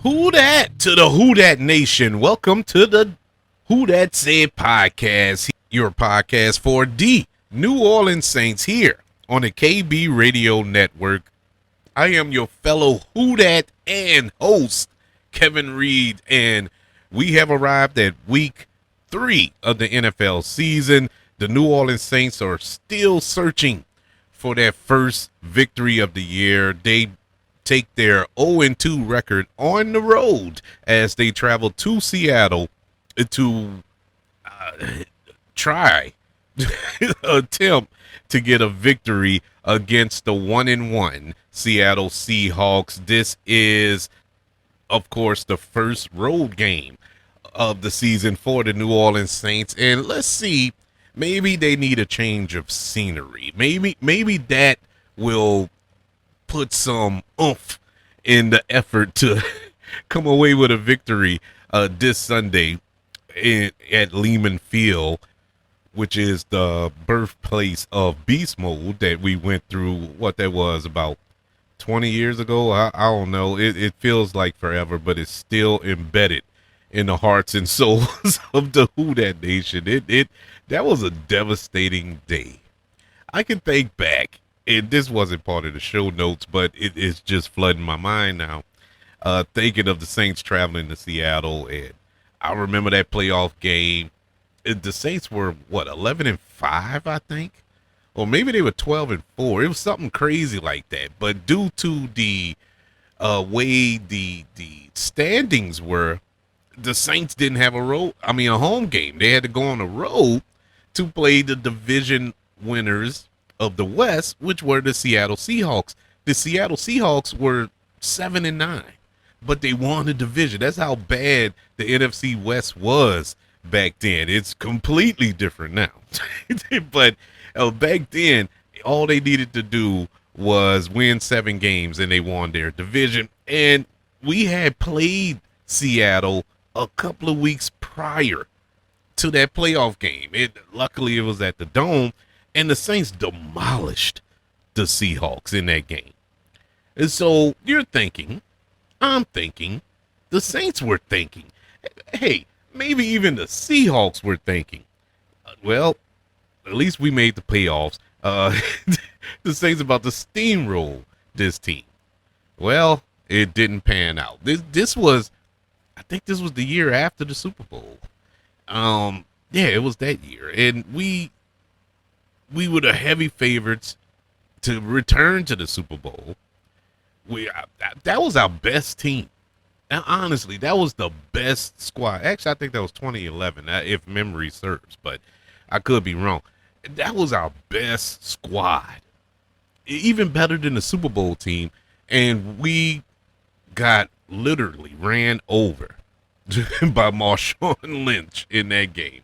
Who dat to the Who Dat Nation? Welcome to the Who Dat Said podcast, your podcast for the New Orleans Saints here on the KB Radio Network. I am your fellow Who Dat and host, Kevin Reed, and we have arrived at week 3 of the NFL season. The New Orleans Saints are still searching for their first victory of the year. They take their 0-2 record on the road as they travel to Seattle to try attempt to get a victory against the 1-1 Seattle Seahawks. This is, of course, the first road game of the season for the New Orleans Saints, and let's see, maybe they need a change of scenery. Maybe that will put some oomph in the effort to come away with a victory this Sunday at Lumen Field, which is the birthplace of beast mode that we went through, what that was, about 20 years ago. I don't know. It feels like forever, but it's still embedded in the hearts and souls of the Who Dat Nation. That was a devastating day. I can think back, and this wasn't part of the show notes, but it is just flooding my mind now. Thinking of the Saints traveling to Seattle, and I remember that playoff game. The Saints were 11-5, I think, or maybe they were 12-4. It was something crazy like that. But due to the way the standings were, the Saints didn't have a home game. They had to go on the road to play the division winners of the West, which were the Seattle Seahawks. The Seattle Seahawks were 7-9, but they won the division. That's how bad the NFC West was back then. It's completely different now. But back then, all they needed to do was win 7 games, and they won their division. And we had played Seattle a couple of weeks prior to that playoff game. Luckily, it was at the Dome, and the Saints demolished the Seahawks in that game. And so you're thinking, I'm thinking, the Saints were thinking, hey, maybe even the Seahawks were thinking, well, at least we made the playoffs. The Saints about to steamroll this team. Well, it didn't pan out. This was, I think this was the year after the Super Bowl. Yeah, it was that year. And we were the heavy favorites to return to the Super Bowl. That was our best team. Now, honestly, that was the best squad. Actually, I think that was 2011, if memory serves, but I could be wrong. That was our best squad, even better than the Super Bowl team, and we got literally ran over by Marshawn Lynch in that game.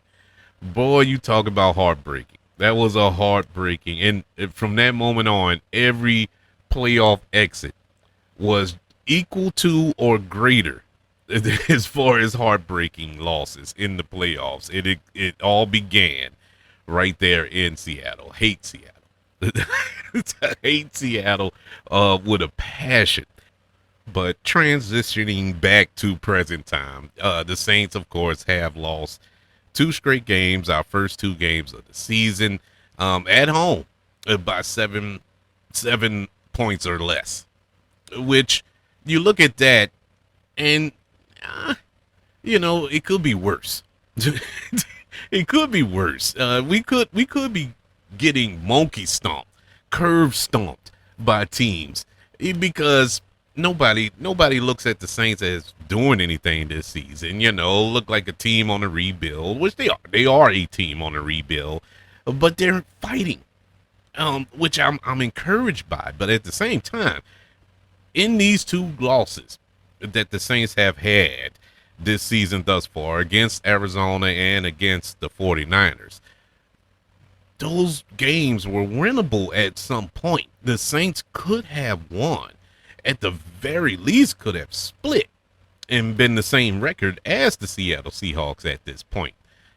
Boy, you talk about heartbreaking. That was a heartbreaking, and from that moment on, every playoff exit was equal to or greater as far as heartbreaking losses in the playoffs. It all began right there in Seattle. Hate Seattle. Hate Seattle with a passion. But transitioning back to present time, the Saints, of course, have lost 2 straight games, our first 2 games of the season, at home by seven points or less, which you look at that and, it could be worse. It could be worse. We could be getting monkey stomped, curve stomped by teams because nobody looks at the Saints as doing anything this season. Look like a team on a rebuild, which they are. They are a team on a rebuild, but they're fighting, which I'm encouraged by. But at the same time, in these 2 losses that the Saints have had this season thus far against Arizona and against the 49ers, those games were winnable at some point. The Saints could have won. At the very least, could have split and been the same record as the Seattle Seahawks at this point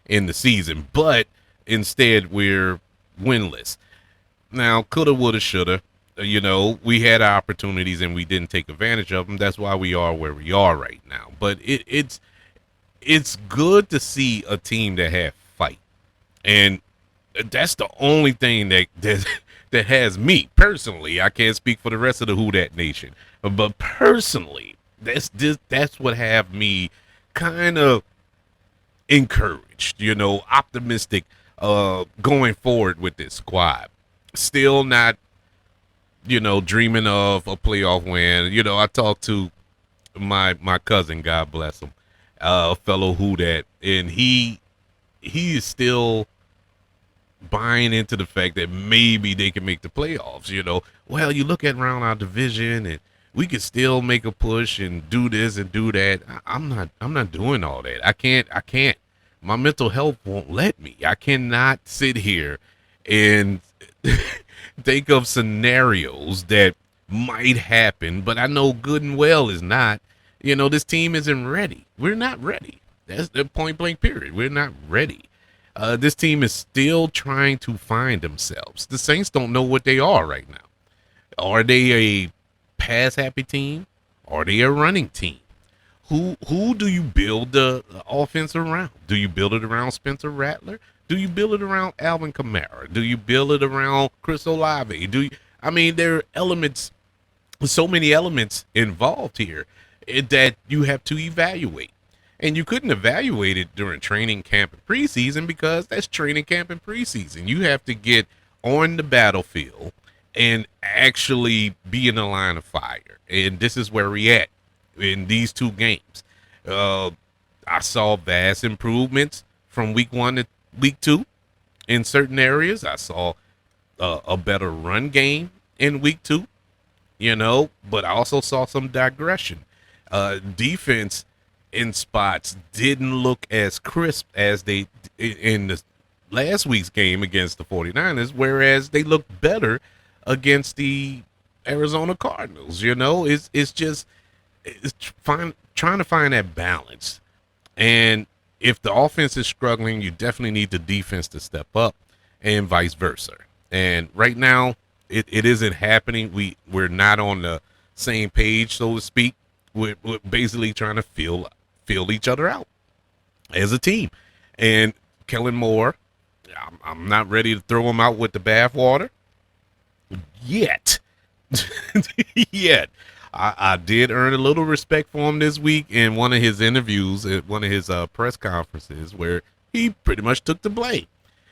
in the season. But instead, we're winless. Now, coulda, woulda, shoulda. we had our opportunities and we didn't take advantage of them. That's why we are where we are right now. But it's good to see a team that have fight, and that's the only thing that has me personally. I can't speak for the rest of the Who Dat Nation, but personally, that's what have me kind of encouraged, optimistic, going forward with this squad. Still not, dreaming of a playoff win. I talked to my cousin, God bless him, a fellow Who Dat, and he is still buying into the fact that maybe they can make the playoffs. Well, you look at around our division and we could still make a push and do this and do that. I'm not doing all that. I can't. My mental health won't let me. I cannot sit here and think of scenarios that might happen, but I know good and well is not. This team isn't ready. We're not ready. That's the point blank period. We're not ready. This team is still trying to find themselves. The Saints don't know what they are right now. Are they a pass happy team? Are they a running team? Who do you build the offense around? Do you build it around Spencer Rattler? Do you build it around Alvin Kamara? Do you build it around Chris Olave? There are elements, so many elements involved here that you have to evaluate. And you couldn't evaluate it during training camp and preseason because that's training camp and preseason. You have to get on the battlefield and actually be in the line of fire. And this is where we at in these two games. I saw vast improvements from week 1 to week 2 in certain areas. I saw a better run game in week 2, but I also saw some digression. Defense in spots didn't look as crisp as they in the last week's game against the 49ers, whereas they looked better against the Arizona Cardinals. It's just trying to find that balance. And if the offense is struggling, you definitely need the defense to step up and vice versa. And right now it isn't happening. We're not on the same page, so to speak. We're basically trying to feel each other out as a team. And Kellen Moore, I'm not ready to throw him out with the bathwater yet. Yet. I did earn a little respect for him this week in one of his interviews at one of his press conferences where he pretty much took the blame.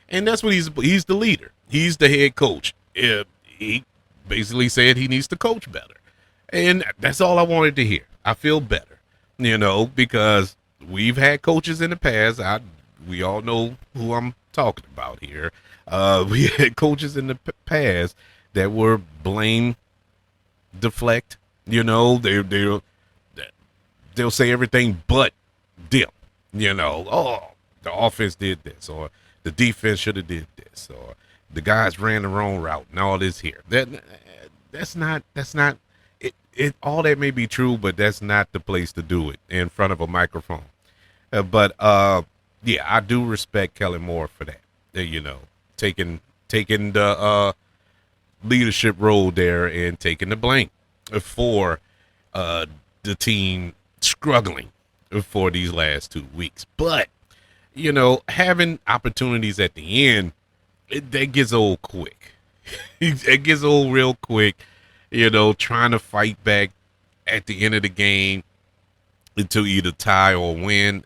And that's what he's the leader. He's the head coach. He basically said he needs to coach better. And that's all I wanted to hear. I feel better. Because we've had coaches in the past. We all know who I'm talking about here. We had coaches in the past that were blame deflect. They'll say everything but them. Oh, the offense did this, or the defense should have did this, or the guys ran the wrong route, and all this here. That's not. It all that may be true, but that's not the place to do it in front of a microphone. But yeah, I do respect Kellen Moore for that. Taking the leadership role there and taking the blame for the team struggling for these last 2 weeks. But having opportunities at the end, that gets old quick. It gets old real quick. Trying to fight back at the end of the game to either tie or win.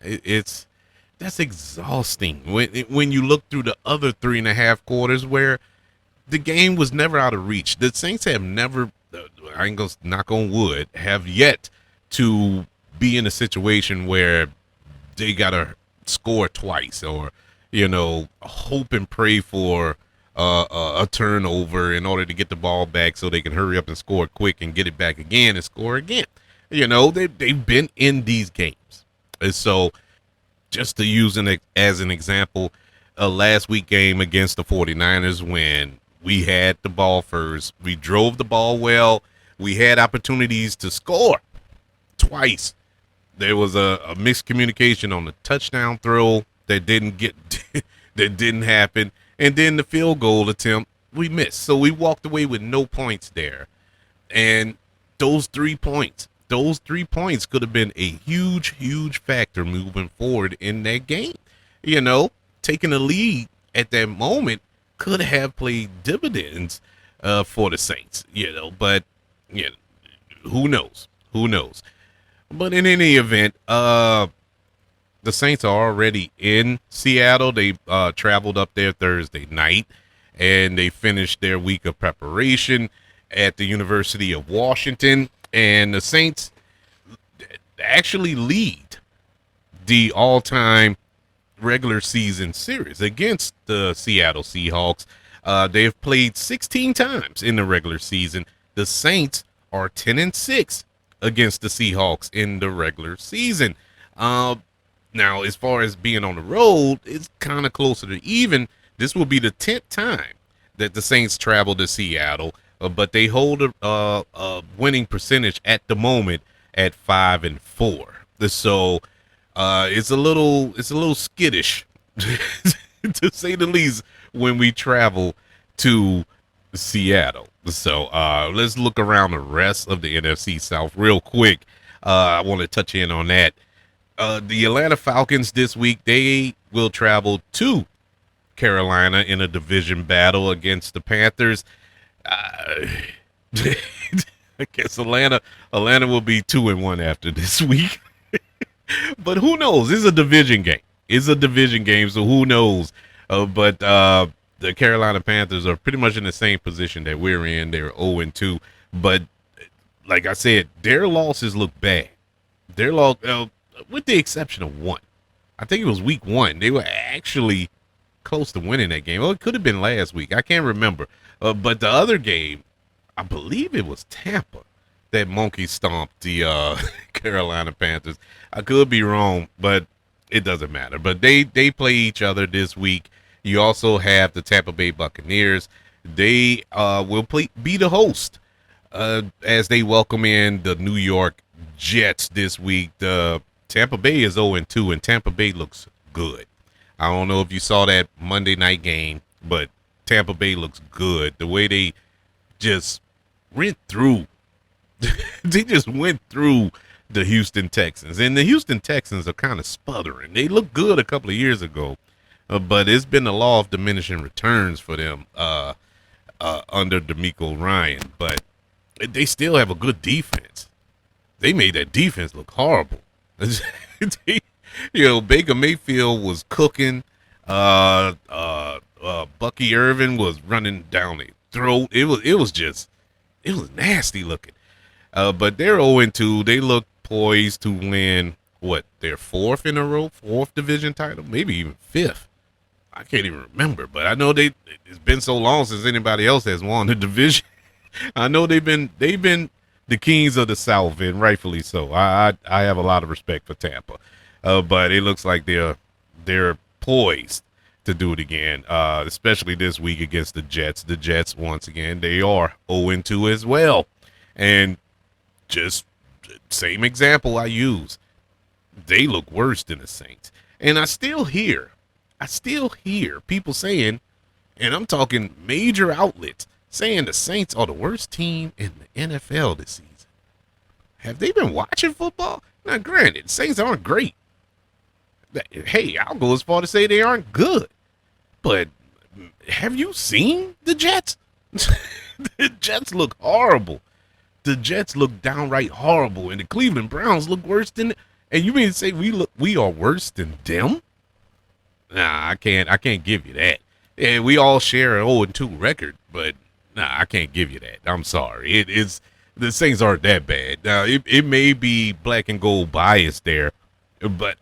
That's exhausting. When you look through the other 3.5 quarters where the game was never out of reach. The Saints have never, I ain't gonna knock on wood, have yet to be in a situation where they gotta score twice or, hope and pray for a turnover in order to get the ball back so they can hurry up and score quick and get it back again and score again. They've been in these games. And so just to use as an example, a last week game against the 49ers when we had the ball first, we drove the ball well, we had opportunities to score twice. There was a miscommunication on the touchdown throw that didn't happen. And then the field goal attempt we missed. So we walked away with no points there. And those 3 points, could have been a huge, huge factor moving forward in that game. You know, taking the lead at that moment could have played dividends for the Saints, but you know, who knows? Who knows? But in any event, the Saints are already in Seattle. They traveled up there Thursday night, and they finished their week of preparation at the University of Washington. And the Saints actually lead the all-time regular season series against the Seattle Seahawks. They've played 16 times in the regular season. The Saints are 10-6 against the Seahawks in the regular season. Now, as far as being on the road, it's kind of closer to even. This will be the 10th time that the Saints travel to Seattle, but they hold a winning percentage at the moment at 5-4. So it's a little skittish, to say the least, when we travel to Seattle. So let's look around the rest of the NFC South real quick. I want to touch in on that. The Atlanta Falcons this week, they will travel to Carolina in a division battle against the Panthers. I guess Atlanta will be 2-1 after this week. But who knows? It's a division game. So who knows? But the Carolina Panthers are pretty much in the same position that we're in. They're 0-2. But like I said, their losses look bad. Their loss, with the exception of one. I think it was week 1. They were actually close to winning that game. Well, it could have been last week. I can't remember. But the other game, I believe it was Tampa that monkey stomped the Carolina Panthers. I could be wrong, but it doesn't matter. But they play each other this week. You also have the Tampa Bay Buccaneers. They will be the host as they welcome in the New York Jets this week. The Tampa Bay is 0-2, and Tampa Bay looks good. I don't know if you saw that Monday night game, but Tampa Bay looks good. The way they just went through, the Houston Texans. And the Houston Texans are kind of sputtering. They looked good a couple of years ago, but it's been the law of diminishing returns for them under DeMeco Ryan. But they still have a good defense. They made that defense look horrible. Baker Mayfield was cooking. Bucky Irvin was running down their throat. It was nasty looking. But they're 0-2. They look poised to win their fourth division title, maybe even fifth. I can't even remember, but I know it's been so long since anybody else has won the division. I know they've been the kings of the South, and rightfully so. I have a lot of respect for Tampa, but it looks like they're poised to do it again, especially this week against the Jets. The Jets, once again, they are 0-2 as well, and just same example I use. They look worse than the Saints, and I still hear people saying, and I'm talking major outlets, saying the Saints are the worst team in the NFL this season. Have they been watching football? Now, granted, Saints aren't great. Hey, I'll go as far to say they aren't good. But have you seen the Jets? The Jets look horrible. The Jets look downright horrible, and the Cleveland Browns look worse than. And you mean to say we are worse than them? Nah, I can't give you that. Yeah, we all share an 0-2 record, but nah, I can't give you that. I'm sorry. It's the Saints aren't that bad. Now it may be black and gold bias there, but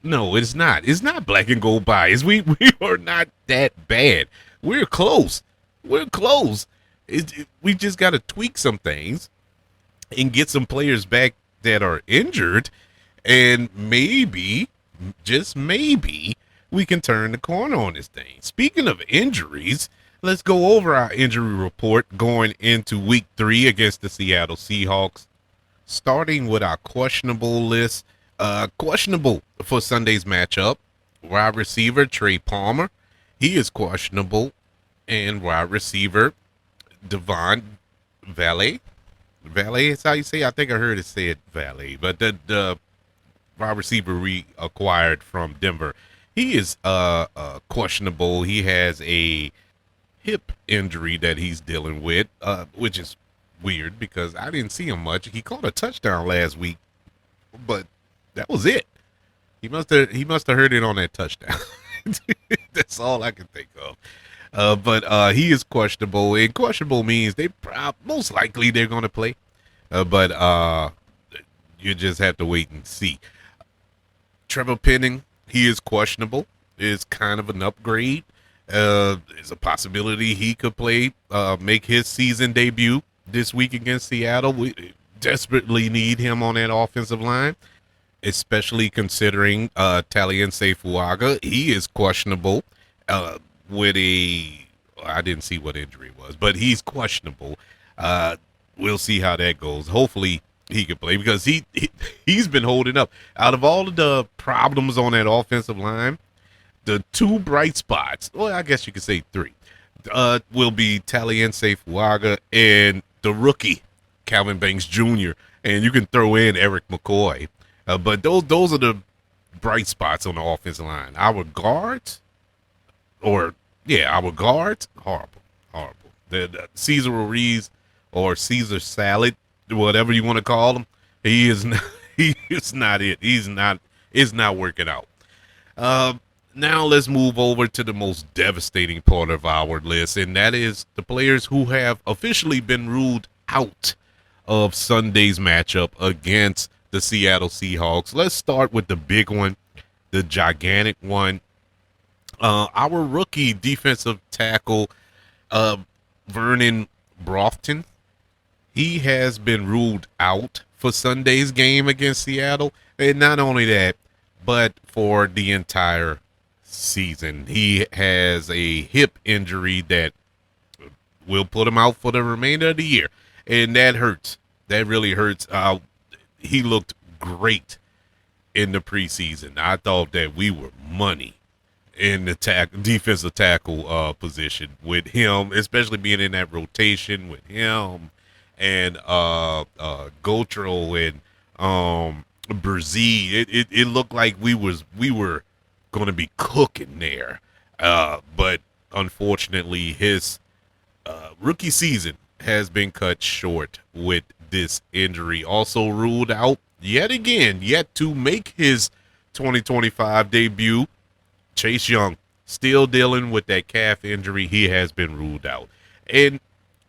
no, it's not. It's not black and gold bias. We are not that bad. We're close. We're close. We just got to tweak some things and get some players back that are injured, and maybe, just maybe, we can turn the corner on this thing. Speaking of injuries, let's go over our injury report going into week 3 against the Seattle Seahawks, starting with our questionable list. Questionable for Sunday's matchup, wide receiver Trey Palmer. He is questionable. and wide receiver Devon Valet. Valet is how you say it? I think I heard it said Valet, but the wide receiver we acquired from Denver, he is questionable. He has a hip injury that he's dealing with, which is weird because I didn't see him much. He caught a touchdown last week, but that was it. He must have heard it on that touchdown. That's all I can think of. But he is questionable, and questionable means most likely they're going to play. But you just have to wait and see. Trevor Penning, he is questionable. Is kind of an upgrade. There's a possibility he could play, make his season debut this week against Seattle. We desperately need him on that offensive line, especially considering Taliense Fuaga. He is questionable with a. I didn't see what injury it was, but he's questionable. We'll see how that goes. Hopefully he can play because he's been holding up. Out of all of the problems on that offensive line, the two bright spots, well, I guess you could say three, will be Taliense Fuaga and the rookie Calvin Banks Jr. And you can throw in Eric McCoy. But those are the bright spots on the offensive line. Our guards, horrible. The Cesar Ruiz or Caesar Salad, whatever you want to call him, he is not, he is not it. It's not working out. Now let's move over to the most devastating part of our list, and that is the players who have officially been ruled out of Sunday's matchup against the Seattle Seahawks. Let's start with the big one, the gigantic one. Our rookie defensive tackle, Vernon Brofton, he has been ruled out for Sunday's game against Seattle. And not only that, but for the entire season. He has a hip injury that will put him out for the remainder of the year. And that hurts. That really hurts. He looked great in the preseason. I thought that we were money in the defensive tackle position with him, especially being in that rotation with him and Gotro and Berzee. It looked like we were going to be cooking there. But unfortunately, his rookie season has been cut short with this injury. Also ruled out yet to make his 2025 debut, Chase Young, still dealing with that calf injury. He has been ruled out. And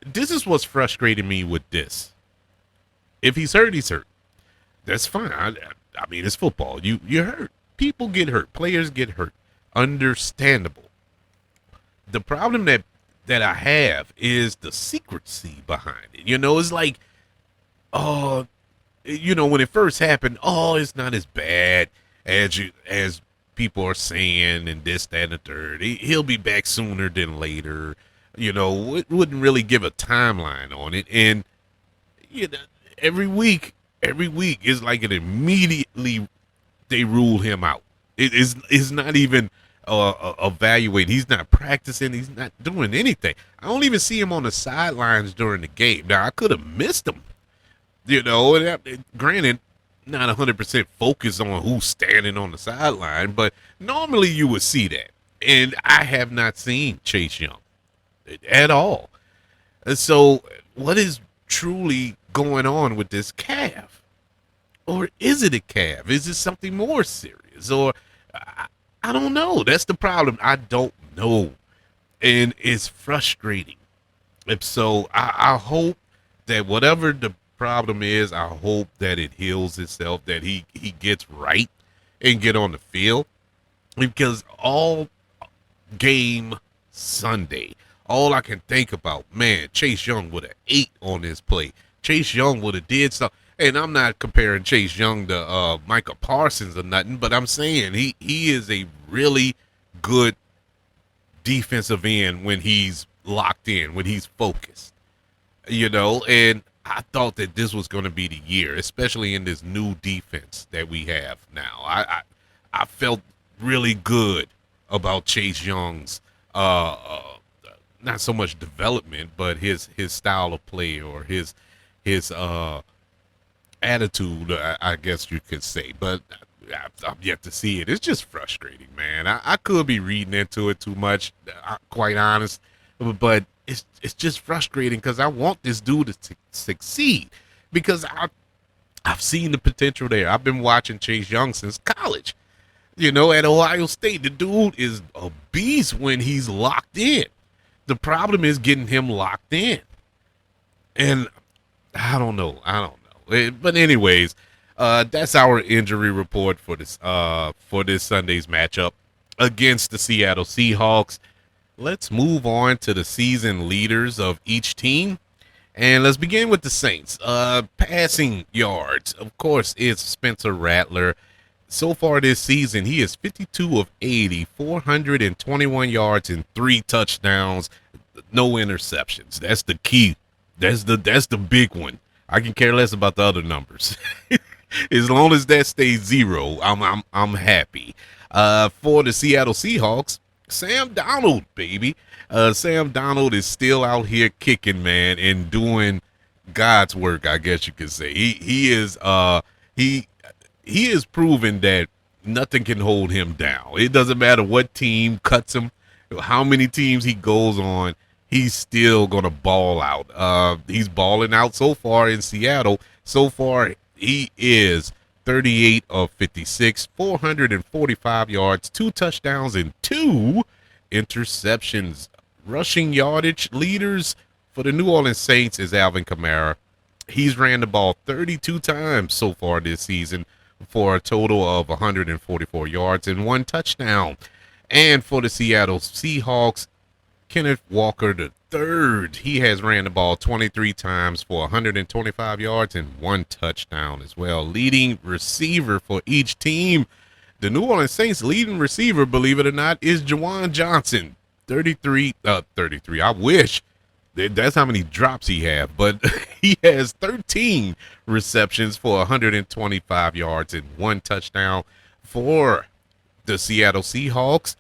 this is what's frustrating me with this. If he's hurt, he's hurt. That's fine. I mean, it's football. You're hurt. People get hurt. Players get hurt. Understandable. The problem that I have is the secrecy behind it. It's like, when it first happened, it's not as bad as people are saying, and this, that, and the third. He'll be back sooner than later. It wouldn't really give a timeline on it. And every week is like an immediately they rule him out. It's not even evaluated. He's not practicing. He's not doing anything. I don't even see him on the sidelines during the game. Now, I could have missed him, and granted, not 100% focused on who's standing on the sideline, but normally you would see that. And I have not seen Chase Young at all. So what is truly going on with this calf? Or is it a calf? Is it something more serious? Or I don't know. That's the problem. I don't know. And it's frustrating. And so I hope that whatever the problem is, I hope that it heals itself, that he gets right and get on the field. Because all game Sunday, all I can think about, man, Chase Young would have ate on this play. Chase Young would have did something. And I'm not comparing Chase Young to Micah Parsons or nothing, but I'm saying he is a really good defensive end when he's locked in, when he's focused, and I thought that this was going to be the year, especially in this new defense that we have now. I felt really good about Chase Young's not so much development, but his style of play or his attitude, I guess you could say. But I'm yet to see it. It's just frustrating, man. I could be reading into it too much, quite honest, but it's just frustrating because I want this dude to succeed because I've seen the potential there. I've been watching Chase Young since college. At Ohio State, the dude is a beast when he's locked in. The problem is getting him locked in. And I don't know. But anyways, that's our injury report for this Sunday's matchup against the Seattle Seahawks. Let's move on to the season leaders of each team. And let's begin with the Saints. Passing yards, of course, it's Spencer Rattler. So far this season, he is 52 of 80, 421 yards and 3 touchdowns, no interceptions. That's the key. That's the big one. I can care less about the other numbers. As long as that stays 0, I'm happy. For the Seattle Seahawks, Sam Darnold, baby. Sam Darnold is still out here kicking, man, and doing God's work, I guess you could say. He is proven that nothing can hold him down. It doesn't matter what team cuts him, how many teams he goes on, he's still gonna ball out. He's balling out so far in Seattle. So far, he is 38 of 56, 445 yards, 2 touchdowns, and 2 interceptions. Rushing yardage leaders for the New Orleans Saints is Alvin Kamara. He's ran the ball 32 times so far this season for a total of 144 yards and 1 touchdown. And for the Seattle Seahawks, Kenneth Walker III, he has ran the ball 23 times for 125 yards and 1 touchdown as well. Leading receiver for each team, the New Orleans Saints leading receiver, believe it or not, is Juwan Johnson. 33. I wish that's how many drops he has, but he has 13 receptions for 125 yards and 1 touchdown. For the Seattle Seahawks,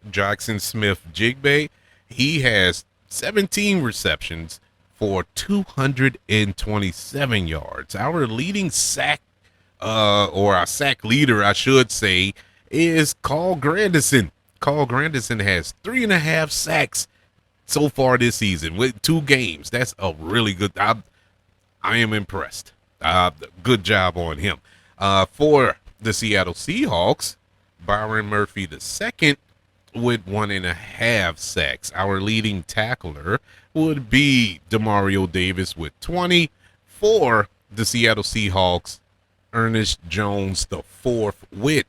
Jackson Smith-Jigba, he has 17 receptions for 227 yards. Our leading sack, or our sack leader, I should say, is Carl Grandison. Carl Grandison has 3.5 sacks so far this season with 2 games. That's a really good. I am impressed. Good job on him. For the Seattle Seahawks, Byron Murphy II with 1.5 sacks. Our leading tackler would be Demario Davis with 20. For the Seattle Seahawks, Ernest Jones IV with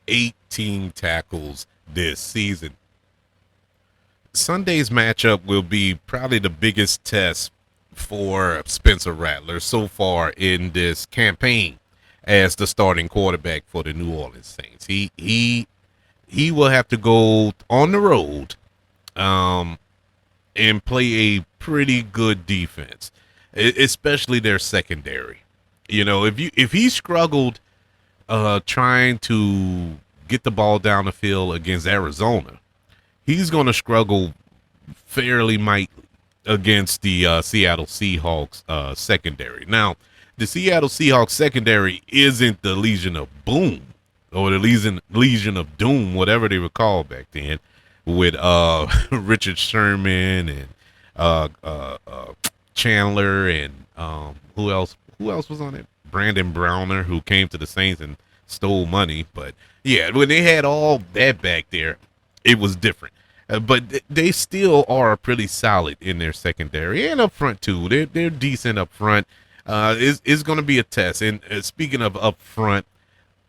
18 tackles this season. Sunday's matchup will be probably the biggest test for Spencer Rattler so far in this campaign as the starting quarterback for the New Orleans Saints. He will have to go on the road and play a pretty good defense, especially their secondary. If he struggled trying to get the ball down the field against Arizona, he's going to struggle fairly mightily against the Seattle Seahawks secondary. Now, the Seattle Seahawks secondary isn't the Legion of Boom or the Legion of Doom, whatever they were called back then, with Richard Sherman and Chandler and who else was on it? Brandon Browner, who came to the Saints and stole money. But yeah, when they had all that back there, it was different. But they still are pretty solid in their secondary and up front too. They're decent up front. It's going to be a test. And speaking of up front,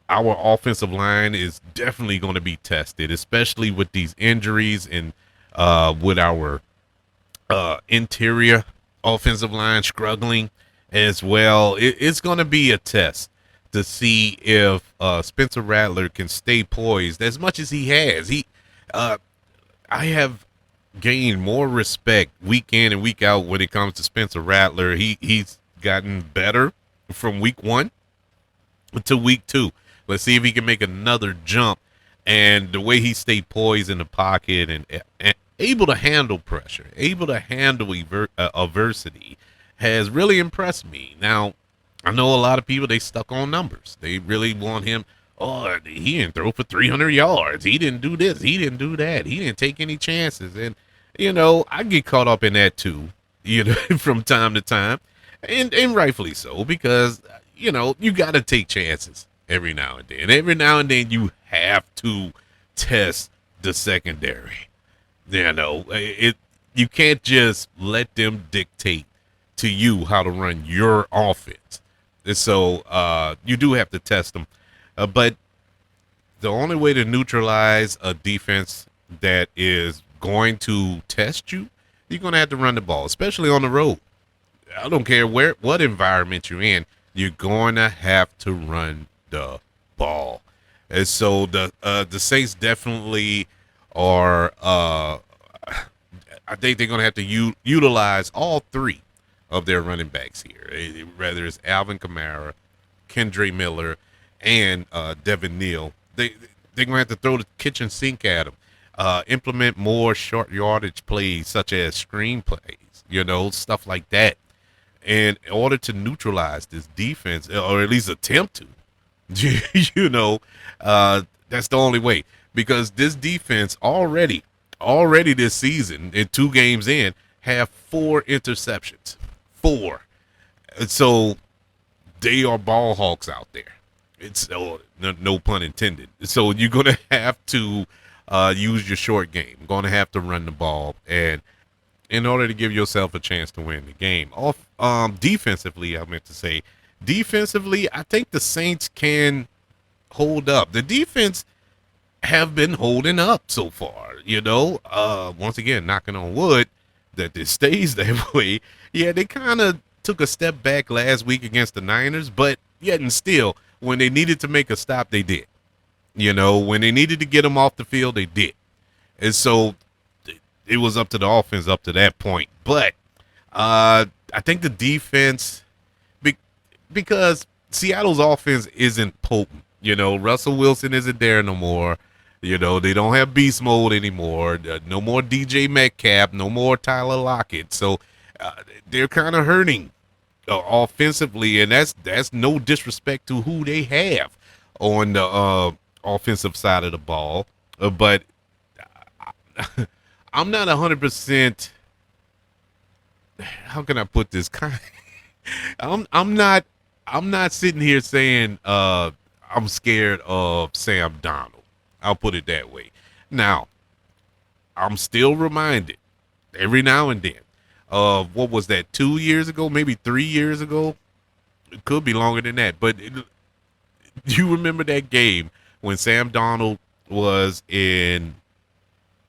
our offensive line is definitely going to be tested, especially with these injuries and with our interior offensive line struggling as well. It's going to be a test to see if Spencer Rattler can stay poised as much as he has. I have gained more respect week in and week out when it comes to Spencer Rattler. He's gotten better from week 1 to week 2. Let's see if he can make another jump. And the way he stayed poised in the pocket able to handle pressure, able to handle adversity, has really impressed me. Now, I know a lot of people, they stuck on numbers. They really want him. Oh, he didn't throw for 300 yards. He didn't do this. He didn't do that. He didn't take any chances. And, I get caught up in that too, from time to time. And rightfully so, because, you got to take chances every now and then. Every now and then you have to test the secondary. You can't just let them dictate to you how to run your offense. And so you do have to test them. But the only way to neutralize a defense that is going to test you, you're going to have to run the ball, especially on the road. I don't care what environment you're in, you're going to have to run the ball. And so the Saints definitely are. I think they're going to have to utilize all three of their running backs here, whether it's Alvin Kamara, Kendre Miller, and Devin Neal. They're going to have to throw the kitchen sink at them, implement more short yardage plays such as screen plays, stuff like that, in order to neutralize this defense, or at least attempt to. That's the only way, because this defense already this season, in 2 games in, have 4 interceptions. 4. And so they are ball hawks out there. It's no pun intended. So you're going to have to use your short game. Going to have to run the ball, and in order to give yourself a chance to win the game. Defensively, I meant to say, I think the Saints can hold up. The defense have been holding up so far, once again, knocking on wood that this stays that way. Yeah, they kind of took a step back last week against the Niners, but yet and still, when they needed to make a stop, they did. When they needed to get them off the field, they did. And so it was up to the offense up to that point. But I think the defense, because Seattle's offense isn't potent. Russell Wilson isn't there no more. They don't have beast mode anymore. No more DJ Metcalf. No more Tyler Lockett. So they're kind of hurting offensively, and that's no disrespect to who they have on the offensive side of the ball. But I'm not 100%. How can I put this? I'm not sitting here saying I'm scared of Sam Darnold. I'll put it that way. Now, I'm still reminded every now and then of, what was that, 2 years ago, maybe 3 years ago? It could be longer than that. But you remember that game when Sam Darnold was in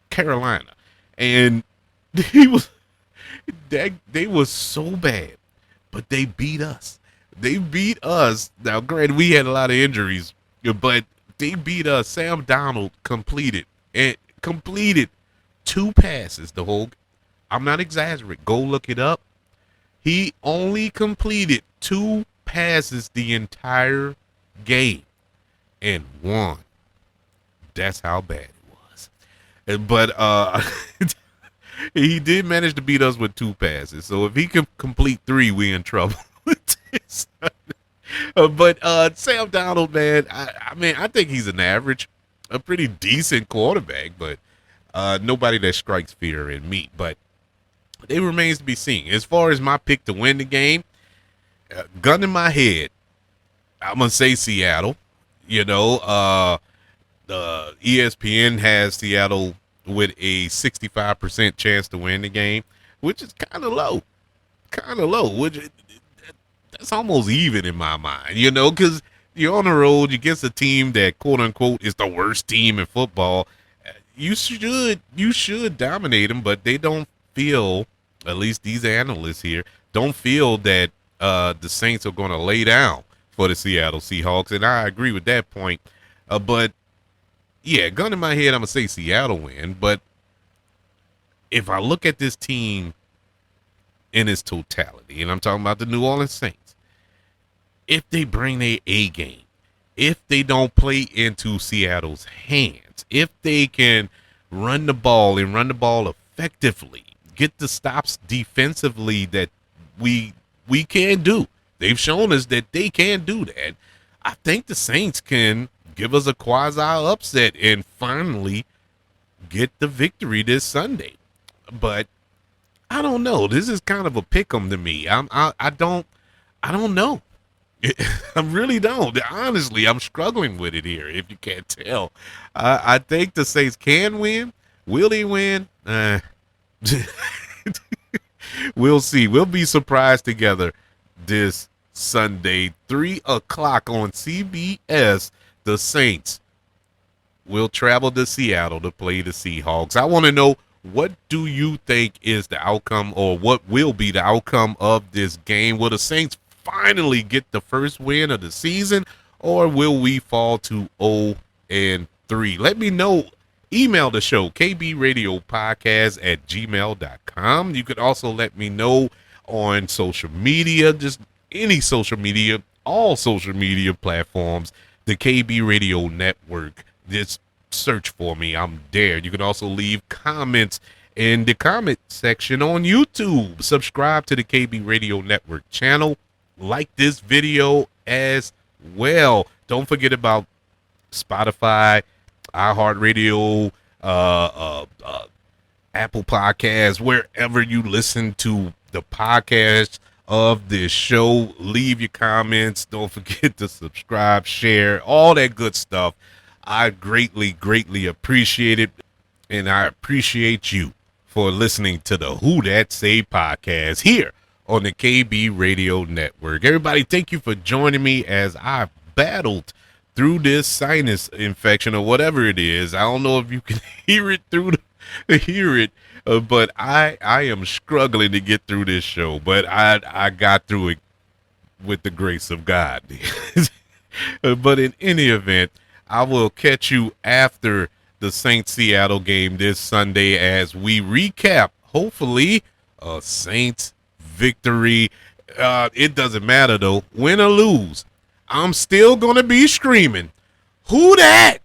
Carolina, and they was so bad, but they beat us. Now, granted, we had a lot of injuries, but they beat us. Sam Darnold completed 2 passes the whole. I'm not exaggerating. Go look it up. He only completed 2 passes the entire game and won. That's how bad it was. But he did manage to beat us with 2 passes. So if he can complete 3, we in trouble. But Sam Darnold, man, I think he's an average, a pretty decent quarterback, but nobody that strikes fear in me. But it remains to be seen. As far as my pick to win the game, gun in my head, I'm gonna say Seattle. The ESPN has Seattle with a 65% chance to win the game, which is kind of low. Which that's almost even in my mind, because you're on the road against a team that, quote unquote, is the worst team in football. You should dominate them, but they don't feel, at least these analysts here, don't feel that the Saints are going to lay down for the Seattle Seahawks, and I agree with that point. But yeah, gun in my head, I'm gonna say Seattle win. But if I look at this team in its totality, and I'm talking about the New Orleans Saints, if they bring their A game, if they don't play into Seattle's hands, if they can run the ball and run the ball effectively, get the stops defensively that we can do. They've shown us that they can do that. I think the Saints can give us a quasi upset and finally get the victory this Sunday. But I don't know. This is kind of a pick 'em to me. I don't know. I really don't. Honestly, I'm struggling with it here. If you can't tell, I think the Saints can win. Will they win? We'll see. We'll be surprised together this Sunday, 3 o'clock on CBS. The Saints will travel to Seattle to play the Seahawks. I want to know, what do you think is the outcome, or what will be the outcome of this game? Will the Saints finally get the first win of the season, or will we fall to 0-3? Let me know. Email the show, kbradiopodcast@gmail.com. You could also let me know on social media, just any social media, all social media platforms, the KB Radio Network. Just search for me. I'm there. You can also leave comments in the comment section on YouTube. Subscribe to the KB Radio Network channel. Like this video as well. Don't forget about Spotify, iHeartRadio, Apple Podcasts, wherever you listen to the podcast of this show. Leave your comments. Don't forget to subscribe, share, all that good stuff. I greatly, greatly appreciate it, and I appreciate you for listening to the Who Dat Say podcast here on the KB Radio Network. Everybody, thank you for joining me as I battled through this sinus infection or whatever it is. I don't know if you can hear it but I am struggling to get through this show, but I got through it with the grace of God. But in any event, I will catch you after the Saints Seattle game this Sunday as we recap, hopefully, a Saints victory. It doesn't matter, though. Win or lose, I'm still going to be screaming, "Who dat?"